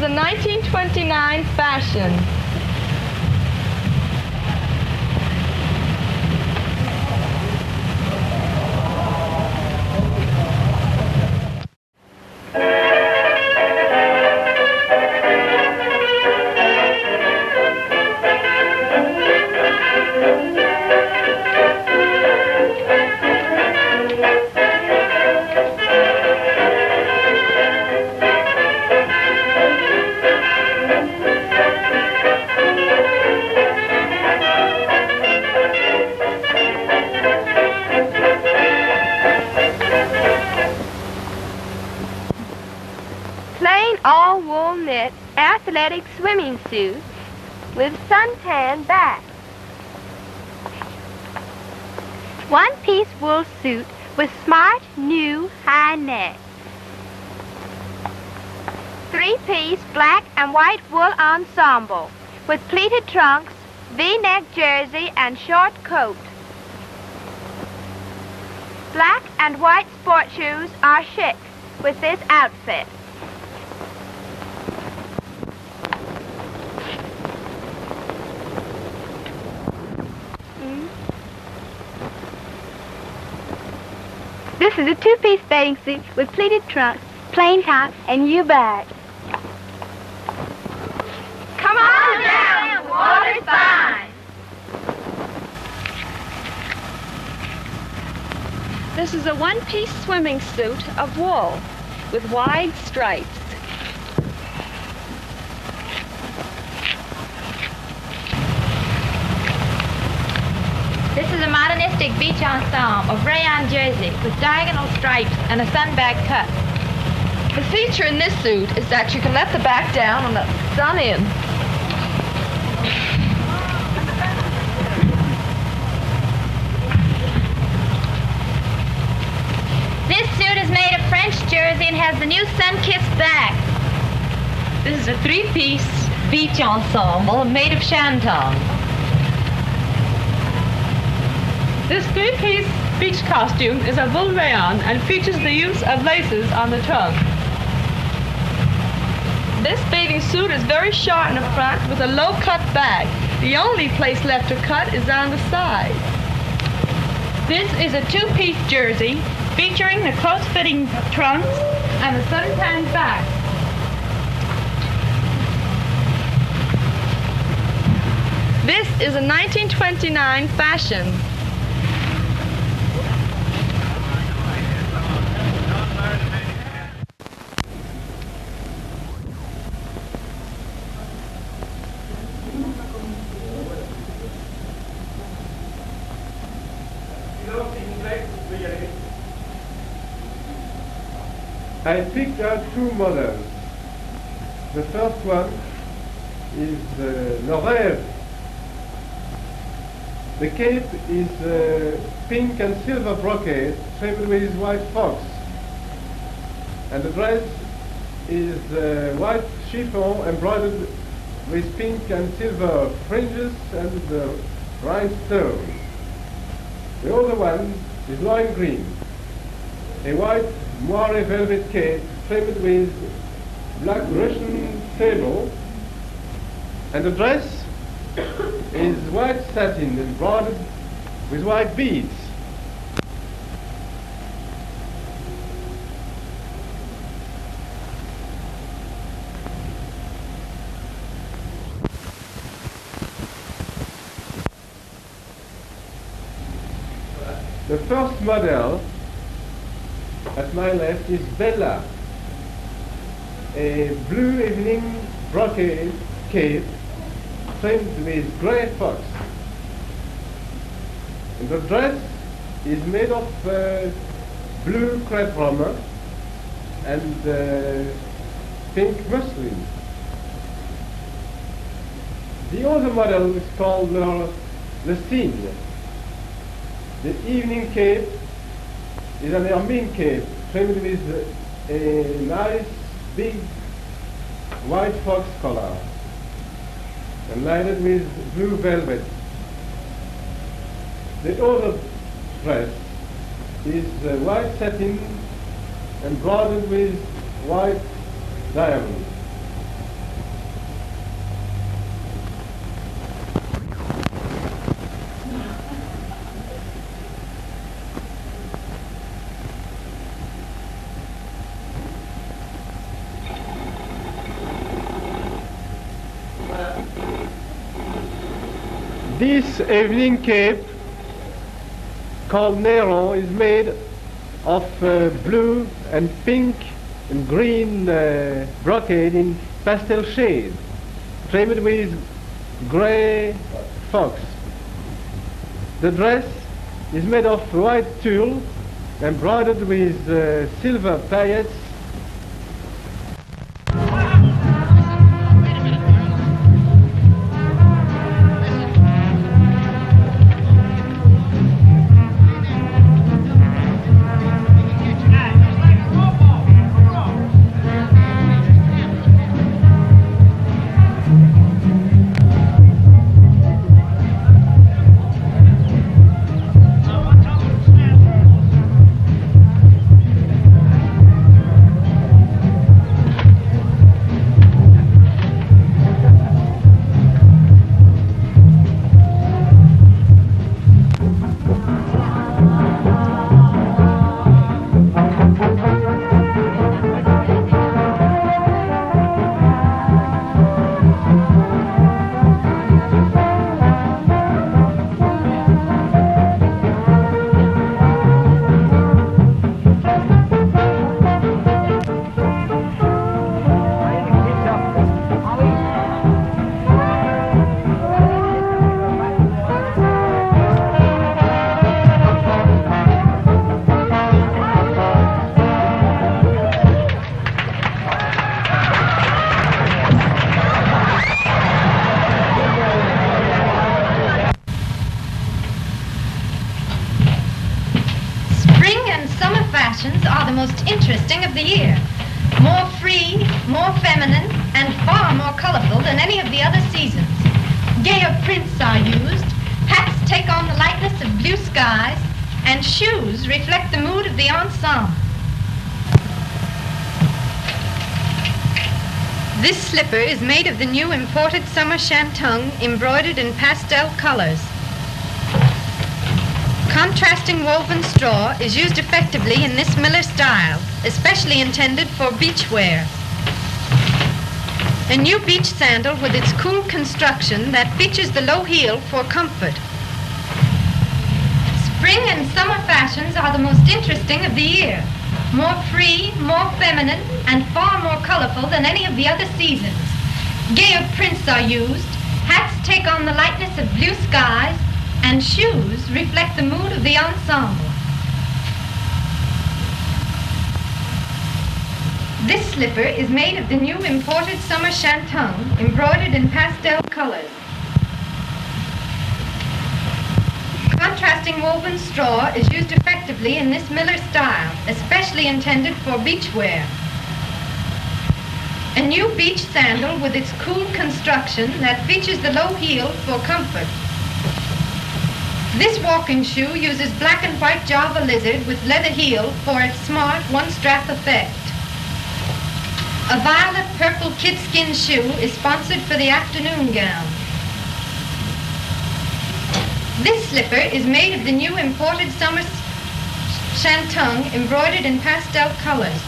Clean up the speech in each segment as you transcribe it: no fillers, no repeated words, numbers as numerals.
is a 1929 fashion. All-wool knit athletic swimming suit with suntan back. One-piece wool suit with smart new high neck. Three-piece black and white wool ensemble with pleated trunks, V-neck jersey, and short coat. Black and white sport shoes are chic with this outfit. This is a two-piece bathing suit with pleated trunks, plain top, and U-bag. Come on down, the water's fine. This is a one-piece swimming suit of wool with wide stripes. This is a modernistic beach ensemble of rayon jersey with diagonal stripes and a sunback cut. The feature in this suit is that you can let the back down and let the sun in. This suit is made of French jersey and has the new sun-kissed back. This is a three-piece beach ensemble made of shantung. This three-piece beach costume is a wool rayon and features the use of laces on the trunk. This bathing suit is very short in the front with a low-cut back. The only place left to cut is on the side. This is a two-piece jersey featuring the close-fitting trunks and the suntan back. This is a 1929 fashion. I picked out two models. The first one is Le Rêve. The cape is pink and silver brocade trimmed with white fox. And the dress is white chiffon embroidered with pink and silver fringes and rhinestones. The other one is lime green, a white moire velvet cape trimmed with black Russian sable, and the dress is white satin embroidered with white beads. The first model at my left is Bella, a blue evening brocade cape trimmed with grey fox. And the dress is made of blue crepe romper and pink muslin. The other model is called Le Cygne. The evening cape is an ermine cape trimmed with a nice big white fox collar and lined with blue velvet. The other dress is white satin embroidered with white diamonds. This evening cape, called Nero, is made of blue and pink and green brocade in pastel shade, trimmed with gray fox. The dress is made of white tulle, embroidered with silver paillettes. Are the most interesting of the year. More free, more feminine, and far more colorful than any of the other seasons. Gayer prints are used, hats take on the likeness of blue skies, and shoes reflect the mood of the ensemble. This slipper is made of the new imported summer shantung embroidered in pastel colors. Contrasting woven straw is used effectively in this Miller style, especially intended for beach wear. A new beach sandal with its cool construction that features the low heel for comfort. Spring and summer fashions are the most interesting of the year. More free, more feminine, and far more colorful than any of the other seasons. Gayer prints are used, hats take on the lightness of blue skies, and shoes reflect the mood of the ensemble. This slipper is made of the new imported summer shantung, embroidered in pastel colors. Contrasting woven straw is used effectively in this Miller style, especially intended for beach wear. A new beach sandal with its cool construction that features the low heel for comfort. This walking shoe uses black and white Java lizard with leather heel for its smart one-strap effect. A violet purple kidskin shoe is sponsored for the afternoon gown. This slipper is made of the new imported summer shantung embroidered in pastel colors.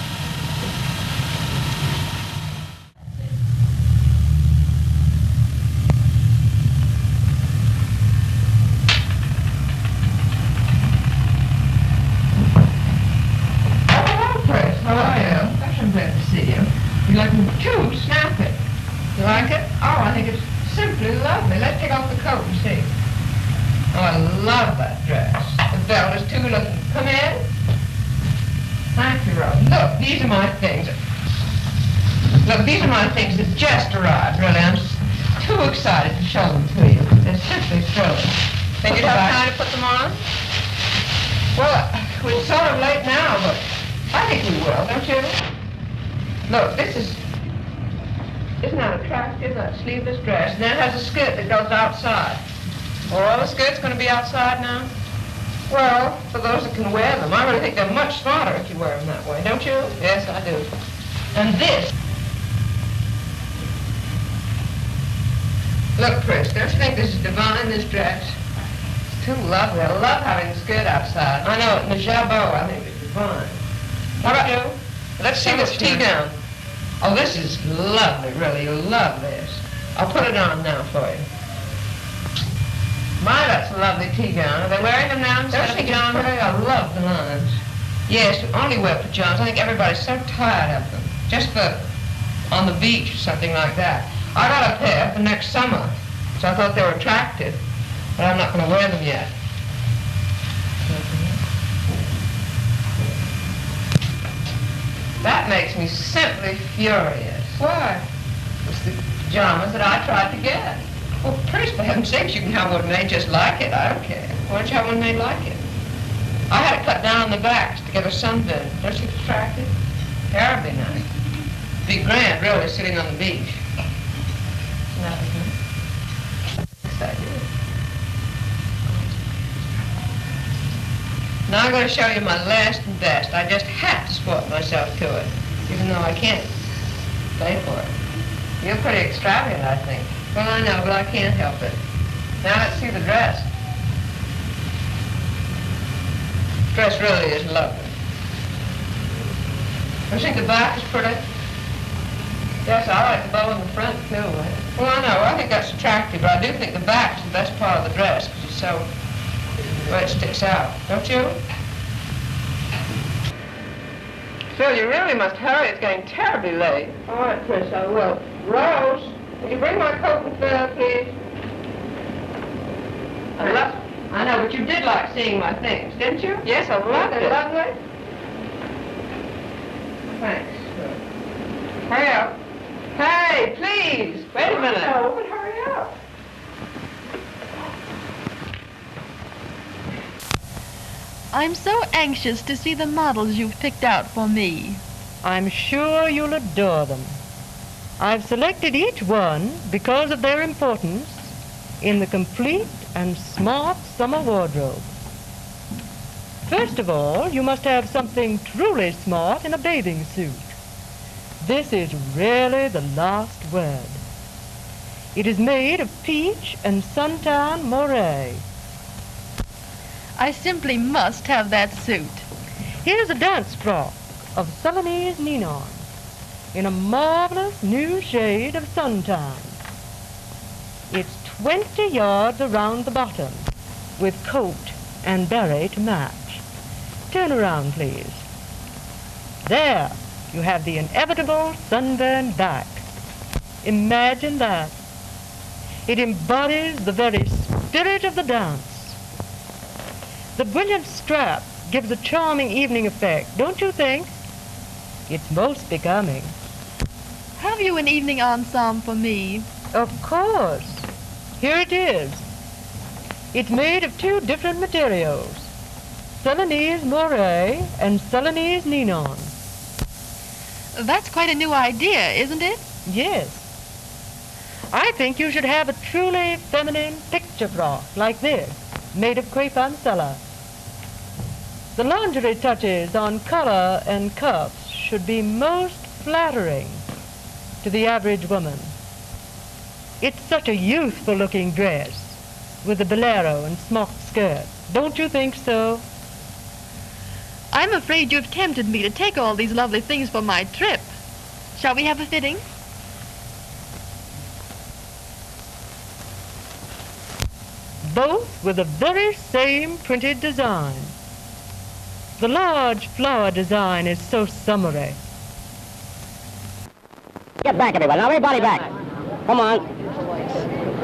You're looking too snappy. You like it? Oh, I think it's simply lovely. Let's take off the coat and see. Oh, I love that dress. The belt is too looking. Come in. Thank you, Rose. Look, these are my things. Look, these are my things that just arrived, really. I'm too excited to show them to you. They're simply thrilling. Think you'd have time to put them on? Well, we're sort of late now, but I think we will, don't you? Look, isn't that attractive, that sleeveless dress? And then it has a skirt that goes outside. Are all the skirts going to be outside now? Well, for those that can wear them, I really think they're much smarter if you wear them that way, don't you? Yes, I do. And this. Look, Chris, don't you think this is divine, this dress? It's too lovely. I love having the skirt outside. I know, in the jabot, I think it's divine. What about you? Let's see this tea gown. Oh, this is lovely, really. You'll love this. I'll put it on now for you. My, that's a lovely tea gown. Are they wearing them now instead of pajamas? I love the lines. Yes, only wear pajamas. I think everybody's so tired of them. Just for on the beach or something like that. I got a pair for next summer, so I thought they were attractive, but I'm not going to wear them yet. That makes me simply furious. Why? It's the pajamas that I tried to get. Well, please, for heaven's sakes, you can have one made just like it. I don't care. Why don't you have one made like it? I had it cut down on the backs to get a sunburn. Don't you think it's attractive? Terribly nice. Be grand, really, sitting on the beach. Yes, I do. Now I'm going to show you my last and best. I just have to sport myself to it, even though I can't pay for it. You're pretty extravagant, I think. Well, I know, but I can't help it. Now let's see the dress. The dress really is lovely. Don't you think the back is pretty? Yes, I like the bow in the front, too. Well, I know, I think that's attractive, but I do think the back is the best part of the dress, because it's so, well, it sticks out. Don't you? Phil, you really must hurry. It's getting terribly late. All right, Chris, I will. Rose, would you bring my coat and fur, please? I know, but you did like seeing my things, didn't you? Yes, I loved it. Lovely? Thanks. Hurry up. Hey, please, wait a minute. Oh, but hurry up. I'm so anxious to see the models you've picked out for me. I'm sure you'll adore them. I've selected each one because of their importance in the complete and smart summer wardrobe. First of all, you must have something truly smart in a bathing suit. This is really the last word. It is made of peach and suntan moire. I simply must have that suit. Here's a dance frock of Celanese ninon in a marvelous new shade of suntan. It's 20 yards around the bottom with coat and beret to match. Turn around, please. There, you have the inevitable sunburned back. Imagine that. It embodies the very spirit of the dance. The brilliant strap gives a charming evening effect, don't you think? It's most becoming. Have you an evening ensemble for me? Of course. Here it is. It's made of two different materials, Celanese moire and Celanese ninon. That's quite a new idea, isn't it? Yes. I think you should have a truly feminine picture frock like this, made of crepe ancella. The lingerie touches on collar and cuffs should be most flattering to the average woman. It's such a youthful-looking dress with a bolero and smocked skirt. Don't you think so? I'm afraid you've tempted me to take all these lovely things for my trip. Shall we have a fitting? Both with the very same printed design. The large flower design is so summery. Get back, everybody. Now, everybody back. Come on.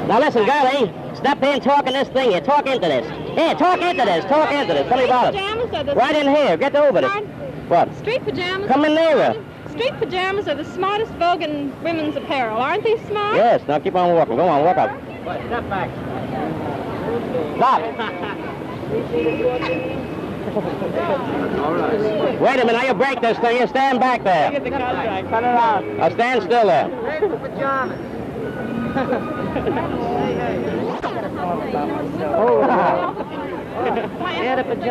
Now, listen, girlie. Step in, talk in this thing here. Talk into this. Here, talk into this. Talk into this. Tell me about it. Right in here. Get over this. What? Street pajamas. Come in nearer. Street pajamas are the smartest vogue in women's apparel. Aren't they smart? Yes. Now, keep on walking. Go on, walk up. Step back. Stop. All right. Wait a minute. Now, you break this thing. You stand back there. Get the contract. Cut it out. Now, stand still there.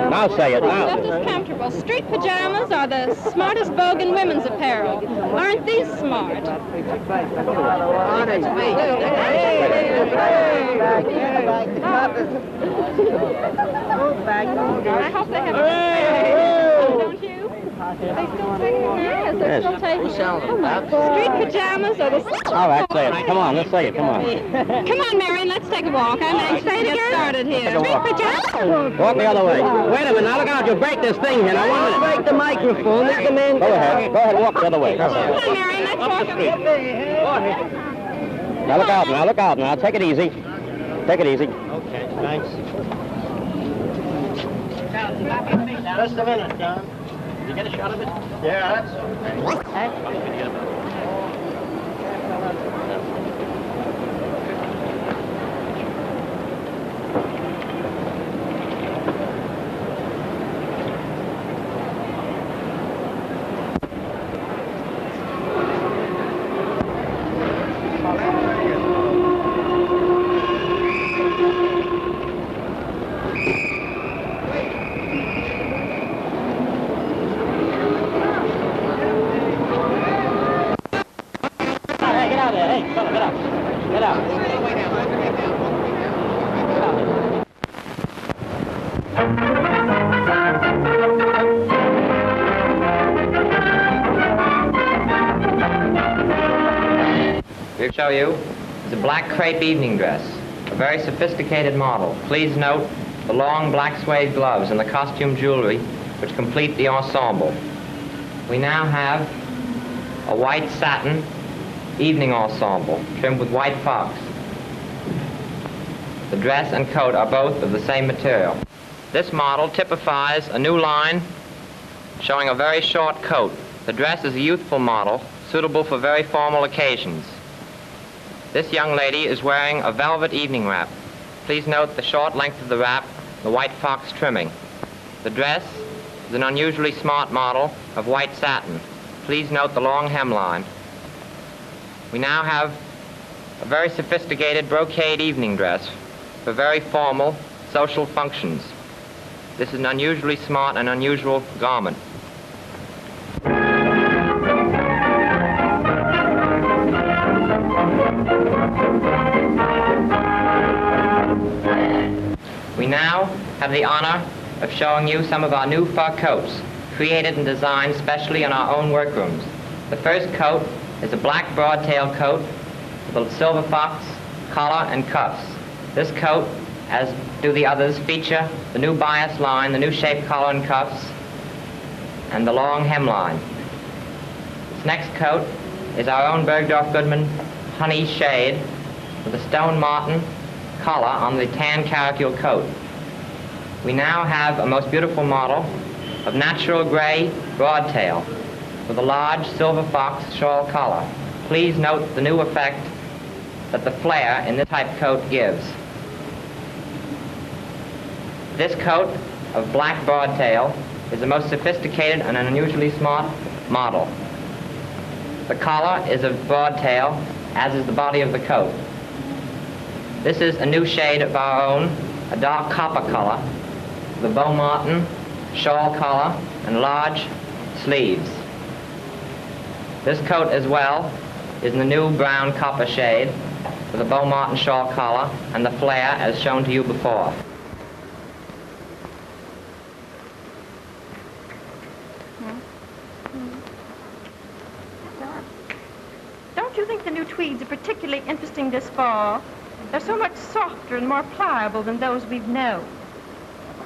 Now say it, now. Just as comfortable. Street pajamas are the smartest vogue in women's apparel. Aren't these smart? I hope they have a don't you? They still taking them? Yes, they're Yes. still taking Who's selling them? Oh, my street pajamas are the... All right, say it. Come on, let's say it. Come on. Come on, Marion, let's take a walk. I'm anxious to get started here. Take a walk. Street pajamas? Walk the other way. Wait a minute. Now look out. You'll break this thing here. Now, 1 minute. Break the microphone. Let the man Go ahead. Go ahead and walk the other way. Come on, Marion, let's walk. Now look out. Now look out. Now take it easy. Take it easy. Okay, thanks. Just a minute, John. You get a shot of it? Yeah, that's okay. Hey, get out there. Hey, fella, get out. Get out. We'll show you is a black crepe evening dress, a very sophisticated model. Please note the long black suede gloves and the costume jewelry which complete the ensemble. We now have a white satin evening ensemble trimmed with white fox. The dress and coat are both of the same material. This model typifies a new line showing a very short coat. The dress is a youthful model suitable for very formal occasions. This young lady is wearing a velvet evening wrap. Please note the short length of the wrap, the white fox trimming. The dress is an unusually smart model of white satin. Please note the long hemline. We now have a very sophisticated brocade evening dress for very formal social functions. This is an unusually smart and unusual garment. We now have the honor of showing you some of our new fur coats, created and designed specially in our own workrooms. The first coat is a black broadtail coat with a silver fox collar and cuffs. This coat, as do the others, feature the new bias line, the new shaped collar and cuffs, and the long hemline. This next coat is our own Bergdorf Goodman honey shade with a stone marten collar on the tan caracule coat. We now have a most beautiful model of natural gray broadtail with a large silver fox shawl collar. Please note the new effect that the flare in this type coat gives. This coat of black broadtail is the most sophisticated and unusually smart model. The collar is of broadtail, as is the body of the coat. This is a new shade of our own, a dark copper color, with a bow marten, shawl collar, and large sleeves. This coat as well is in the new brown copper shade with a bow marten shawl collar and the flare as shown to you before. Don't you think the new tweeds are particularly interesting this fall? They're so much softer and more pliable than those we've known.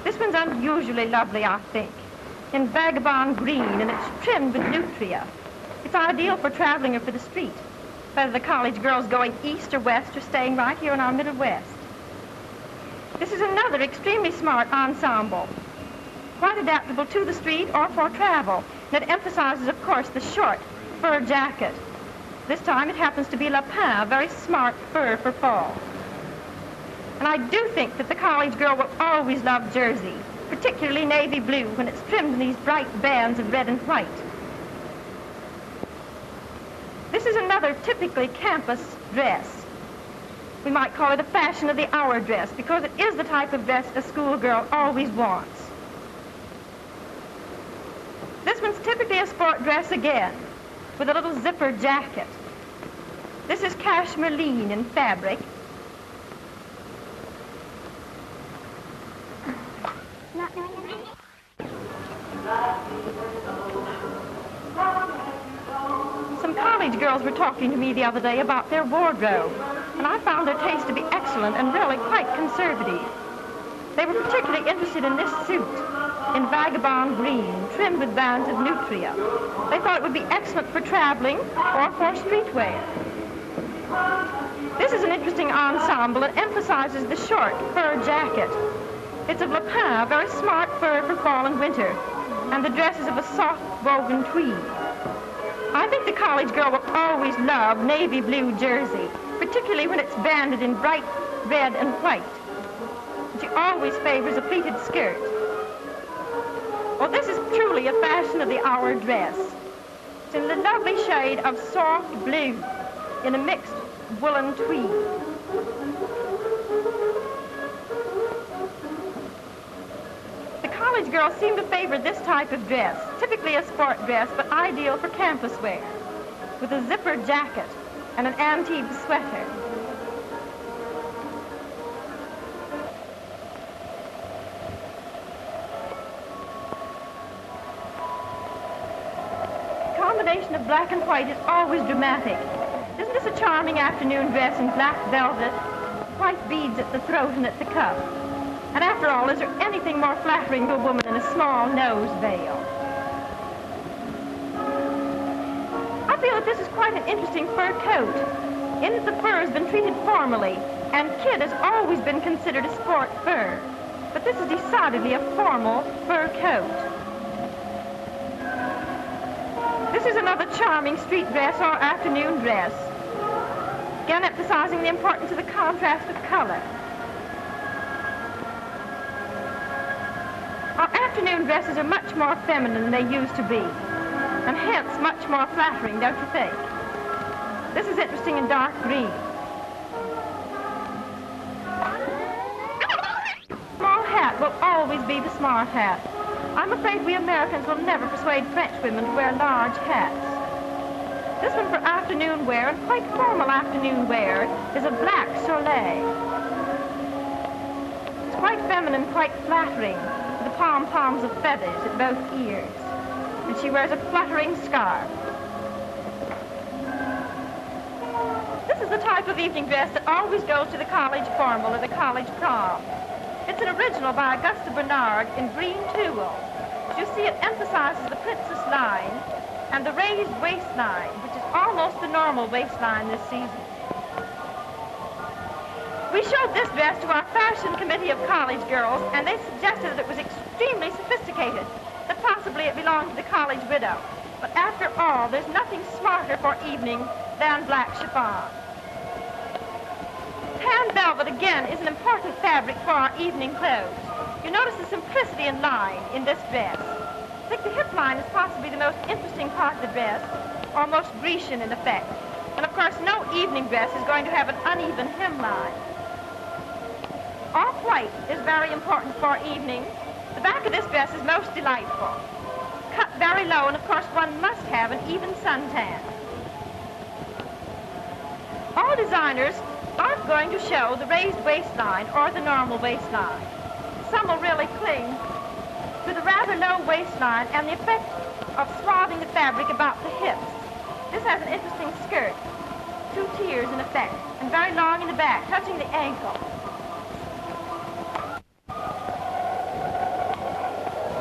This one's unusually lovely, I think, in vagabond green, and it's trimmed with nutria. It's ideal for traveling or for the street, whether the college girl's going east or west or staying right here in our Middle West. This is another extremely smart ensemble, quite adaptable to the street or for travel. And it emphasizes, of course, the short fur jacket. This time it happens to be lapin, very smart fur for fall. And I do think that the college girl will always love jersey, particularly navy blue, when it's trimmed in these bright bands of red and white. This is another typically campus dress. We might call it a fashion of the hour dress, because it is the type of dress a schoolgirl always wants. This one's typically a sport dress again, with a little zipper jacket. This is cashmere lean in fabric. college girls were talking to me the other day about their wardrobe, and I found their taste to be excellent and really quite conservative. They were particularly interested in this suit, in vagabond green, trimmed with bands of nutria. They thought it would be excellent for traveling or for streetwear. This is an interesting ensemble that emphasizes the short fur jacket. It's of lapin, very smart fur for fall and winter, and the dress is of a soft woven tweed. I think the college girl will always love navy blue jersey, particularly when it's banded in bright red and white. She always favors a pleated skirt. Well, this is truly a fashion of the hour dress. It's in the lovely shade of soft blue in a mixed woolen tweed. The college girls seem to favor this type of dress, typically a sport dress, but ideal for campus wear, with a zipper jacket and an Antibes sweater. The combination of black and white is always dramatic. Isn't this a charming afternoon dress in black velvet, white beads at the throat and at the cuff? And after all, is there anything more flattering to a woman than a small nose veil? I feel that this is quite an interesting fur coat. In it, the fur has been treated formally, and kid has always been considered a sport fur. But this is decidedly a formal fur coat. This is another charming street dress or afternoon dress, again emphasizing the importance of the contrast of color. Our afternoon dresses are much more feminine than they used to be, and hence much more flattering, don't you think? This is interesting in dark green. Small hat will always be the smart hat. I'm afraid we Americans will never persuade French women to wear large hats. This one for afternoon wear, and quite formal afternoon wear, is a black soleil. It's quite feminine, quite flattering, with the pom-poms of feathers at both ears. And she wears a fluttering scarf. This is the type of evening dress that always goes to the college formal or the college prom. It's an original by Augusta Bernard in green tulle. As you see, it emphasizes the princess line and the raised waistline, which is almost the normal waistline this season. We showed this dress to our fashion committee of college girls, and they suggested that it was extremely sophisticated, that possibly it belonged to the college widow. But after all, there's nothing smarter for evening than black chiffon. Tan velvet, again, is an important fabric for our evening clothes. You notice the simplicity in line in this dress. I think the hip line is possibly the most interesting part of the dress, or most Grecian in effect. And of course, no evening dress is going to have an uneven hemline. Off-white is very important for evening. The back of this dress is most delightful. Cut very low, and of course, one must have an even suntan. All designers aren't going to show the raised waistline or the normal waistline. Some will really cling to the rather low waistline and the effect of swathing the fabric about the hips. This has an interesting skirt, 2 tiers in effect, and very long in the back, touching the ankle.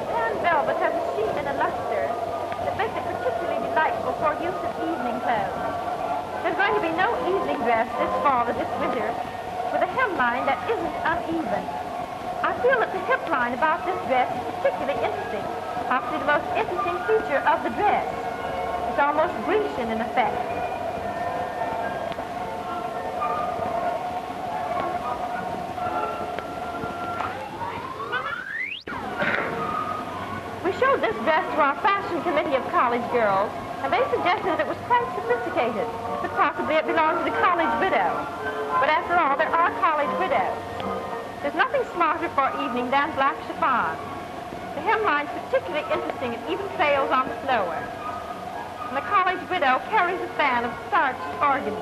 Tan velvet has a sheen and a luster that makes it particularly delightful for use in evening clothes. There's going to be no evening dress this fall or this winter with a hemline that isn't uneven. I feel that the hip line about this dress is particularly interesting, possibly the most interesting feature of the dress. It's almost Grecian in effect. We showed this dress to our fashion committee of college girls, and they suggested that it was quite sophisticated, that possibly it belonged to the college widow. But after all, there are college widows. There's nothing smarter for evening than black chiffon. The hemline's particularly interesting. It even trails on the floor. And the college widow carries a fan of starched organdy.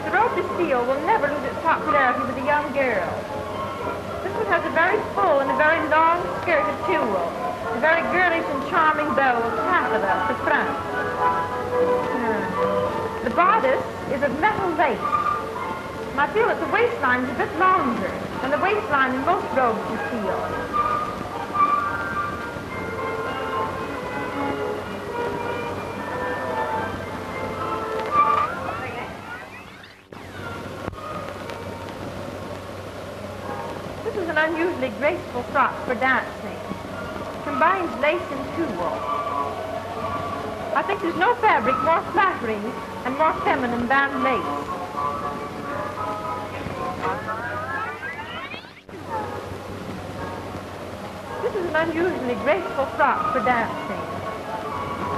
The robe de steel will never lose its popularity with the young girls. This would has a very full and a very long skirt of tulle, a very girlish and charming bow of taffeta at the front. The bodice is of metal lace. And I feel that the waistline is a bit longer than the waistline in most robes you feel. This is an unusually graceful frock for dancing. It combines lace and tulle. I think there's no fabric more flattering and more feminine than lace. This is an unusually graceful frock for dancing.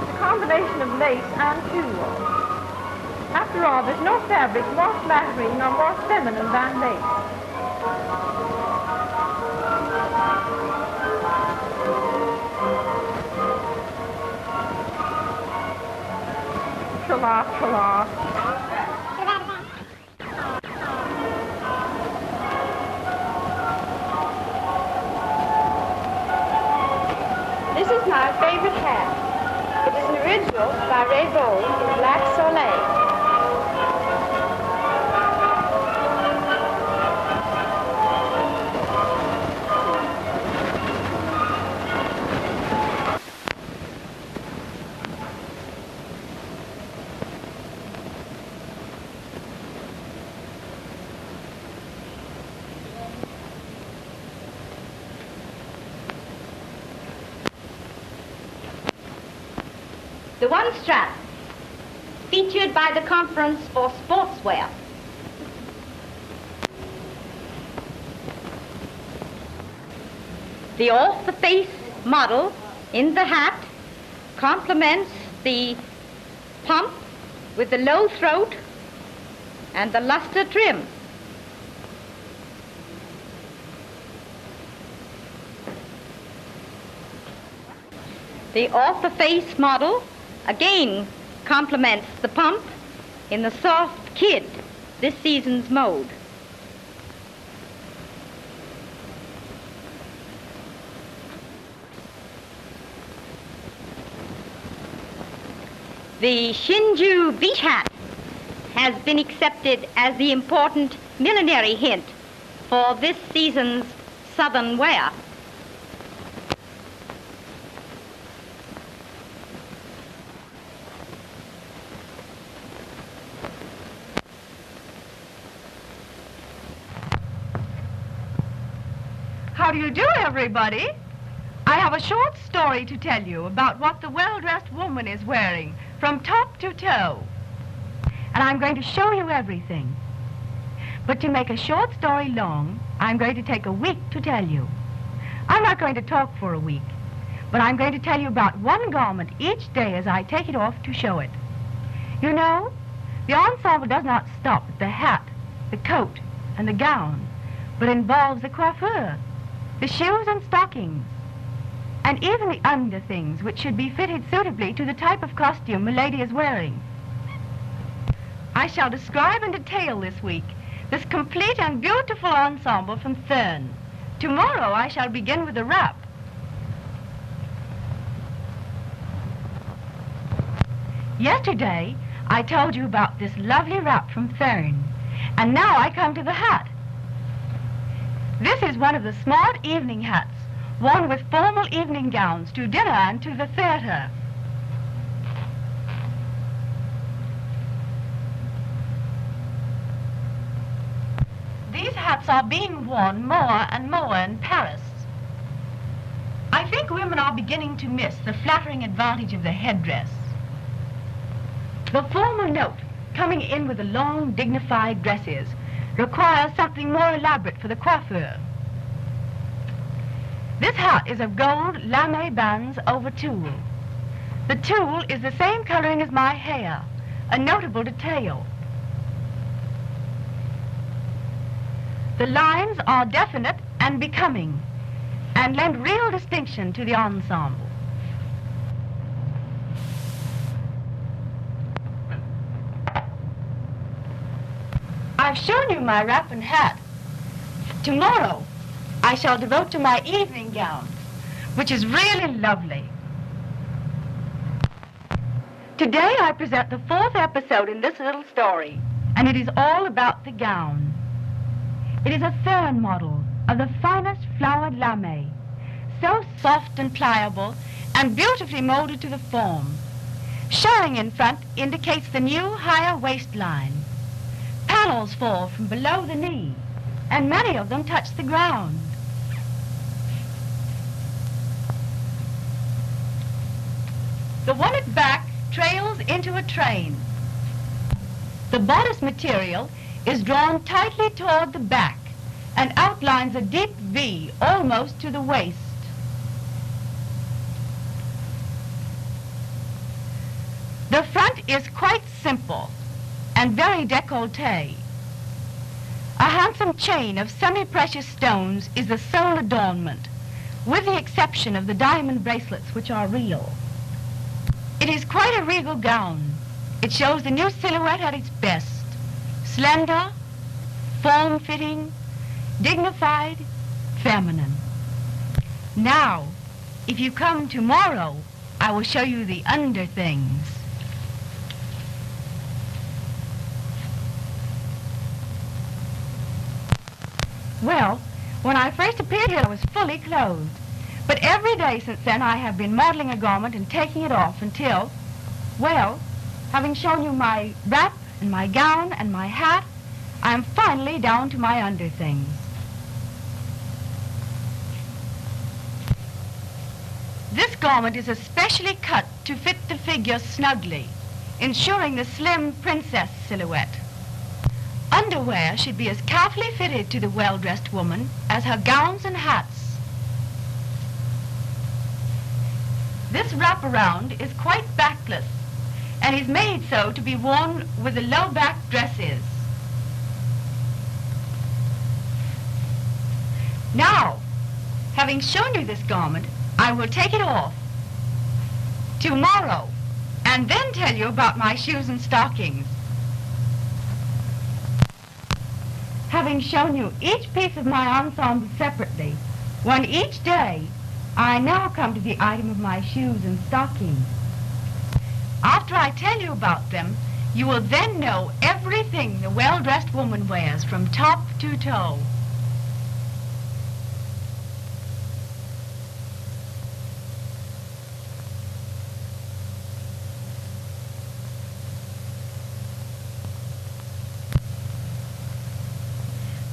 It's a combination of lace and tulle. After all, there's no fabric more flattering nor more feminine than lace. Tra-la, tra-la. This is my favorite hat. It is an original by Ray Bone in black soleil. The one strap, featured by the Conference for Sportswear. The off-the-face model in the hat complements the pump with the low throat and the luster trim. The off-the-face model again complements the pump in the soft kid, this season's mode. The Shinju beach hat has been accepted as the important millinery hint for this season's southern wear. How do you do, everybody? I have a short story to tell you about what the well-dressed woman is wearing from top to toe. And I'm going to show you everything. But to make a short story long, I'm going to take a week to tell you. I'm not going to talk for a week, but I'm going to tell you about one garment each day as I take it off to show it. You know, the ensemble does not stop at the hat, the coat, and the gown, but involves the coiffure, the shoes and stockings, and even the underthings, which should be fitted suitably to the type of costume a lady is wearing. I shall describe in detail this week this complete and beautiful ensemble from Thurn. Tomorrow I shall begin with the wrap. Yesterday I told you about this lovely wrap from Thurn, and now I come to the hat. This is one of the smart evening hats worn with formal evening gowns to dinner and to the theater. These hats are being worn more and more in Paris. I think women are beginning to miss the flattering advantage of the headdress. The formal note, coming in with the long, dignified dresses, requires something more elaborate for the coiffure. This hat is of gold lame bands over tulle. The tulle is the same coloring as my hair, a notable detail. The lines are definite and becoming, and lend real distinction to the ensemble. I've shown you my wrap and hat. Tomorrow, I shall devote to my evening gown, which is really lovely. Today I present the 4th episode in this little story, and it is all about the gown. It is a fern model of the finest flowered lame, so soft and pliable and beautifully molded to the form. Showing in front indicates the new higher waistline. Panels fall from below the knee, and many of them touch the ground. The one at back trails into a train. The bodice material is drawn tightly toward the back and outlines a deep V almost to the waist. The front is quite simple and very décolleté. A handsome chain of semi-precious stones is the sole adornment, with the exception of the diamond bracelets, which are real. It is quite a regal gown. It shows the new silhouette at its best. Slender, form-fitting, dignified, feminine. Now, if you come tomorrow, I will show you the under things. Well, when I first appeared here, I was fully clothed. But every day since then, I have been modeling a garment and taking it off until, well, having shown you my wrap and my gown and my hat, I am finally down to my under things. This garment is especially cut to fit the figure snugly, ensuring the slim princess silhouette. Underwear should be as carefully fitted to the well-dressed woman as her gowns and hats. This wraparound is quite backless and is made so to be worn with the low back dresses. Now, having shown you this garment, I will take it off tomorrow and then tell you about my shoes and stockings. Having shown you each piece of my ensemble separately, one each day, I now come to the item of my shoes and stockings. After I tell you about them, you will then know everything the well-dressed woman wears from top to toe.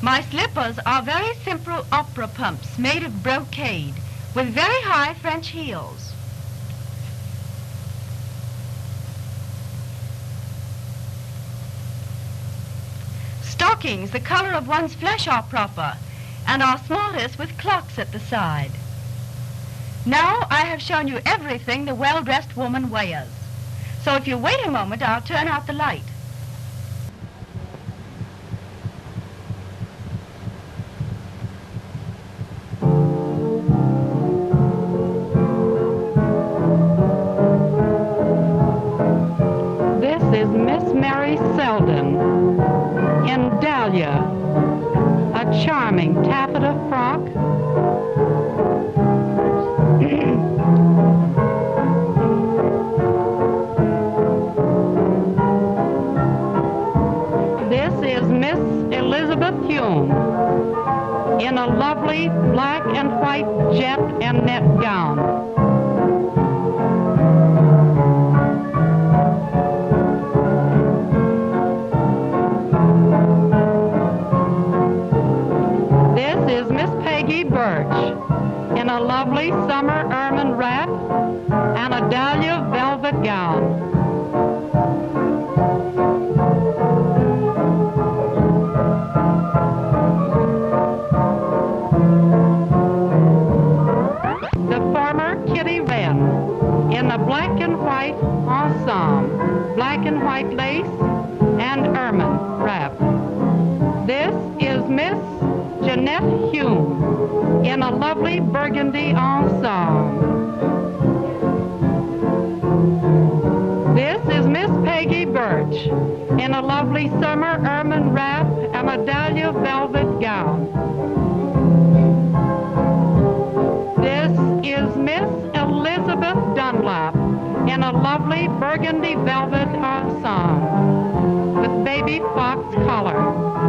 My slippers are very simple opera pumps made of brocade with very high French heels. Stockings the color of one's flesh are proper and are smallest with clocks at the side. Now I have shown you everything the well-dressed woman wears. So if you wait a moment, I'll turn out the light. A charming taffeta frock. This is Miss Elizabeth Hume in a lovely black and white jet and net gown. In a lovely summer ermine wrap and a dahlia velvet gown. The former Kitty Wren in a black and white ensemble, black and white lace and ermine wrap. This is Miss Jeanette Hume in a lovely burgundy ensemble. This is Miss Peggy Birch in a lovely summer ermine wrap and a dahlia velvet gown. velvet ensemble with baby fox collar.